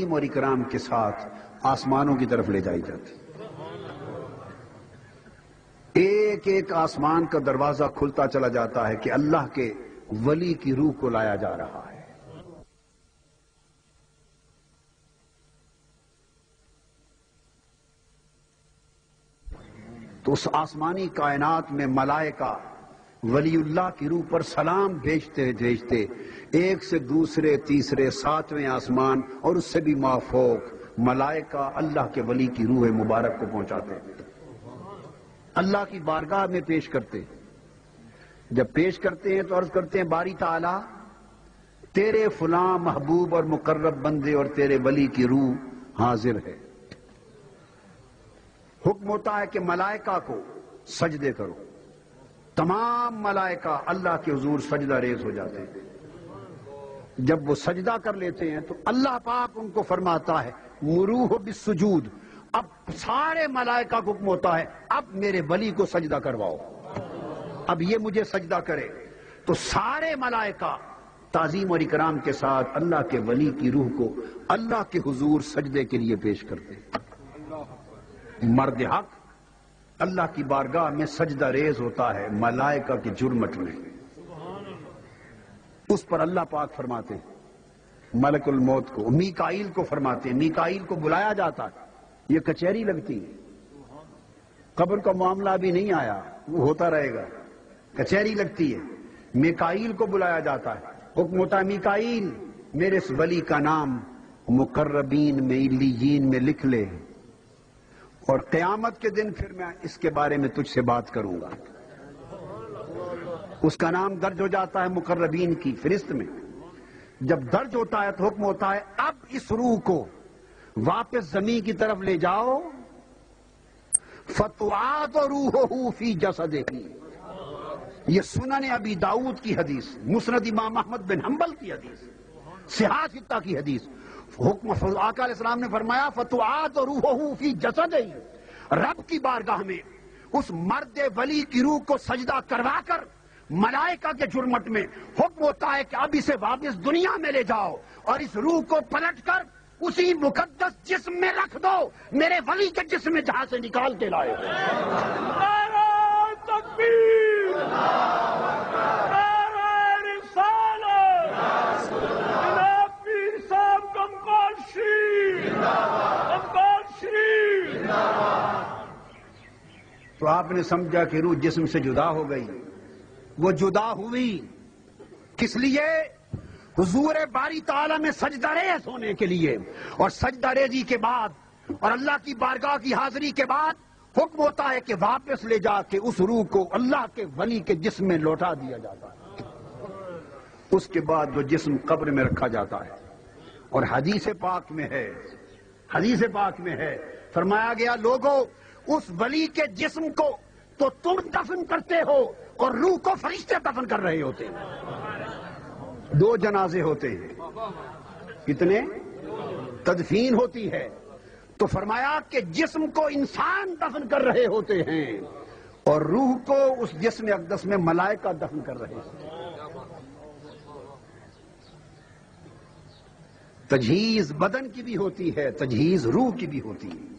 اور اکرام کے ساتھ آسمانوں کی طرف لے جائی جاتی. ایک ایک آسمان کا دروازہ کھلتا چلا جاتا ہے کہ اللہ کے ولی کی روح کو لایا جا رہا ہے. تو اس آسمانی کائنات میں ملائکہ ولی اللہ کی روح پر سلام بھیجتے بھیجتے ایک سے دوسرے تیسرے ساتویں آسمان اور اس سے بھی مافوق ملائکہ اللہ کے ولی کی روح مبارک کو پہنچاتے ہیں، اللہ کی بارگاہ میں پیش کرتے ہیں. جب پیش کرتے ہیں تو عرض کرتے ہیں باری تعالیٰ تیرے فلاں محبوب اور مقرب بندے اور تیرے ولی کی روح حاضر ہے. حکم ہوتا ہے کہ ملائکہ کو سجدے کرو. تمام ملائکہ اللہ کے حضور سجدہ ریز ہو جاتے ہیں. جب وہ سجدہ کر لیتے ہیں تو اللہ پاک ان کو فرماتا ہے مروح بالسجود. اب سارے ملائکہ کو حکم ہوتا ہے اب میرے ولی کو سجدہ کرواؤ، اب یہ مجھے سجدہ کرے. تو سارے ملائکہ تعظیم اور اکرام کے ساتھ اللہ کے ولی کی روح کو اللہ کے حضور سجدے کے لیے پیش کرتے ہیں. مرد حق اللہ کی بارگاہ میں سجدہ ریز ہوتا ہے ملائکہ کے جرمٹ میں. اس پر اللہ پاک فرماتے ہیں ملک الموت کو، میکائیل کو فرماتے ہیں. میکائیل کو بلایا جاتا ہے، یہ کچہری لگتی ہے. قبر کا معاملہ بھی نہیں آیا، وہ ہوتا رہے گا، کچہری لگتی ہے. میکائیل کو بلایا جاتا ہے، حکم ہوتا ہے میکائیل میرے اس ولی کا نام مقربین میں علیین میں لکھ لے، اور قیامت کے دن پھر میں اس کے بارے میں تجھ سے بات کروں گا. اس کا نام درج ہو جاتا ہے مقربین کی فہرست میں. جب درج ہوتا ہے تو حکم ہوتا ہے اب اس روح کو واپس زمین کی طرف لے جاؤ. فتعاد روحہ فی جسدہ، یہ سنن ابی داؤد کی حدیث، مسند امام احمد بن حنبل کی حدیث، صحاح ستہ کی حدیث. حکم آقا علیہ السلام نے فرمایا فتعاد روحہ فی جسدہ، رب کی بارگاہ میں اس مرد ولی کی روح کو سجدہ کروا کر ملائکہ کے جرمٹ میں حکم ہوتا ہے کہ اب اسے واپس دنیا میں لے جاؤ اور اس روح کو پلٹ کر اسی مقدس جسم میں رکھ دو میرے ولی کے جسم میں جہاں سے نکال کے لائے. نعرہ تکبیر، نعرہ رسالت، جناب پیر صاحب کمکال شریف، کمکال شریف. تو آپ نے سمجھا کہ روح جسم سے جدا ہو گئی. وہ جدا ہوئی کس لیے؟ حضور باری تعالیٰ میں سجدہ ریز ہونے کے لیے. اور سجدہ ریزی کے بعد اور اللہ کی بارگاہ کی حاضری کے بعد حکم ہوتا ہے کہ واپس لے جا کے اس روح کو اللہ کے ولی کے جسم میں لوٹا دیا جاتا ہے. اس کے بعد وہ جسم قبر میں رکھا جاتا ہے. اور حدیث پاک میں ہے، حدیث پاک میں ہے فرمایا گیا لوگو اس ولی کے جسم کو تو تم دفن کرتے ہو اور روح کو فرشتے دفن کر رہے ہوتے ہیں. دو جنازے ہوتے ہیں. کتنے؟ تدفین ہوتی ہے تو فرمایا کہ جسم کو انسان دفن کر رہے ہوتے ہیں اور روح کو اس جسم اقدس میں ملائکہ دفن کر رہے ہیں. تجہیز بدن کی بھی ہوتی ہے، تجہیز روح کی بھی ہوتی ہے.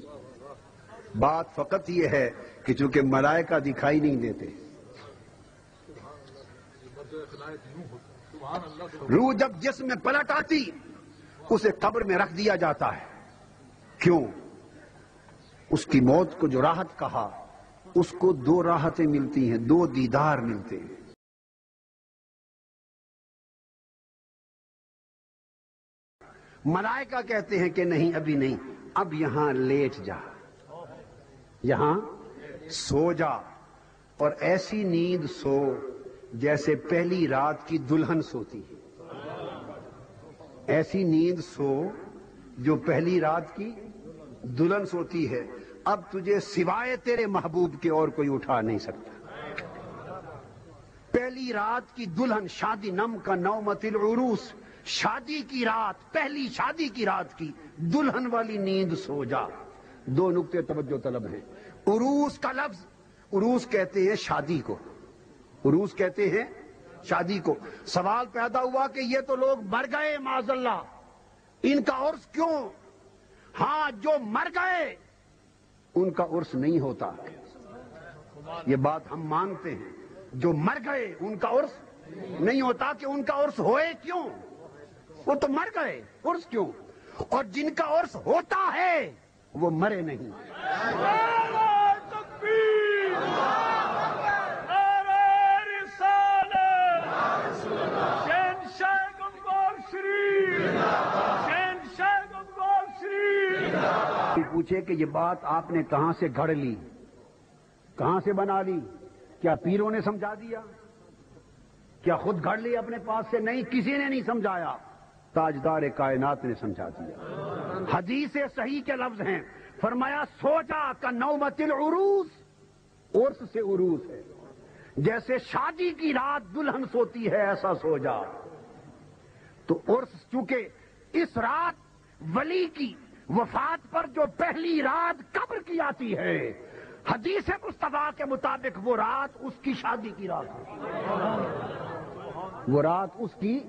بات فقط یہ ہے کہ چونکہ ملائکہ دکھائی نہیں دیتے، روح جب جسم میں پلٹ آتی اسے قبر میں رکھ دیا جاتا ہے. کیوں؟ اس کی موت کو جو راحت کہا، اس کو دو راحتیں ملتی ہیں، دو دیدار ملتے ہیں. ملائکہ کہتے ہیں کہ نہیں ابھی نہیں، اب یہاں لیٹ جا، یہاں سو جا اور ایسی نیند سو جیسے پہلی رات کی دلہن سوتی ہے. ایسی نیند سو جو پہلی رات کی دلہن سوتی ہے. اب تجھے سوائے تیرے محبوب کے اور کوئی اٹھا نہیں سکتا. پہلی رات کی دلہن، شادی نم کا نومت العروس، شادی کی رات، پہلی شادی کی رات کی دلہن والی نیند سو جا. دو نقطے توجہ طلب ہیں. عروس کا لفظ، عروس کہتے ہیں شادی کو، عروس کہتے ہیں شادی کو. سوال پیدا ہوا کہ یہ تو لوگ مر گئے معاذ اللہ، ان کا عرس کیوں؟ ہاں جو مر گئے ان کا عرس نہیں ہوتا، یہ بات ہم مانتے ہیں، جو مر گئے ان کا عرس نہیں ہوتا۔ کہ ان کا عرس ہوئے کیوں؟ وہ تو مر گئے، عرس کیوں؟ اور جن کا عرس ہوتا ہے وہ مرے نہیں۔ پوچھے کہ یہ بات آپ نے کہاں سے گھڑ لی، کہاں سے بنا لی؟ کیا پیروں نے سمجھا دیا؟ کیا خود گھڑ لی اپنے پاس سے؟ نہیں، کسی نے نہیں سمجھایا، تاجدار کائنات نے سمجھا دیا۔ حدیث صحیح کے لفظ ہیں، فرمایا سوجا کا نومت العروس، عرس سے عروس ہے، جیسے شادی کی رات دلہن سوتی ہے ایسا سو جا۔ تو عرس چونکہ اس رات ولی کی وفات پر جو پہلی رات قبر کی آتی ہے، حدیث مصطفیٰ کے مطابق وہ رات اس کی شادی کی رات ہے، وہ رات اس کی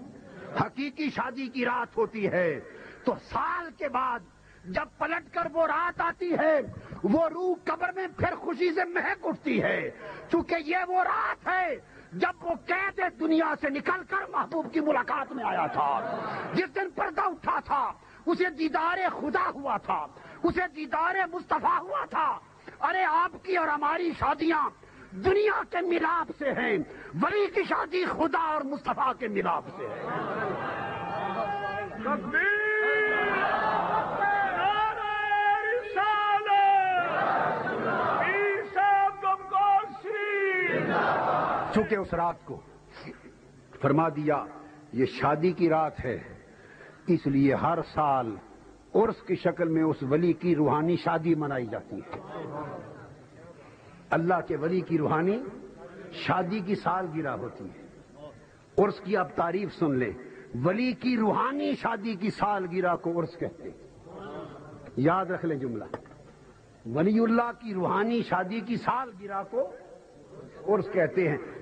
حقیقی شادی کی رات ہوتی ہے۔ تو سال کے بعد جب پلٹ کر وہ رات آتی ہے، وہ روح قبر میں پھر خوشی سے مہک اٹھتی ہے، چونکہ یہ وہ رات ہے جب وہ قید دنیا سے نکل کر محبوب کی ملاقات میں آیا تھا، جس دن پردہ اٹھا تھا، اسے دیدار خدا ہوا تھا، اسے دیدار مصطفیٰ ہوا تھا۔ ارے آپ کی اور ہماری شادیاں دنیا کے ملاپ سے ہیں، ولی کی شادی خدا اور مصطفیٰ کے ملاپ سے ہے۔ چونکہ اس رات کو فرما دیا یہ شادی کی رات ہے، اس لیے ہر سال عرس کی شکل میں اس ولی کی روحانی شادی منائی جاتی ہے۔ اللہ کے ولی کی روحانی شادی کی سالگرہ ہوتی ہے۔ عرس کی آپ تعریف سن لیں، ولی کی روحانی شادی کی سالگرہ کو عرس کہتے ہیں، یاد رکھ لیں جملہ، ولی اللہ کی روحانی شادی کی سالگرہ کو عرس کہتے ہیں۔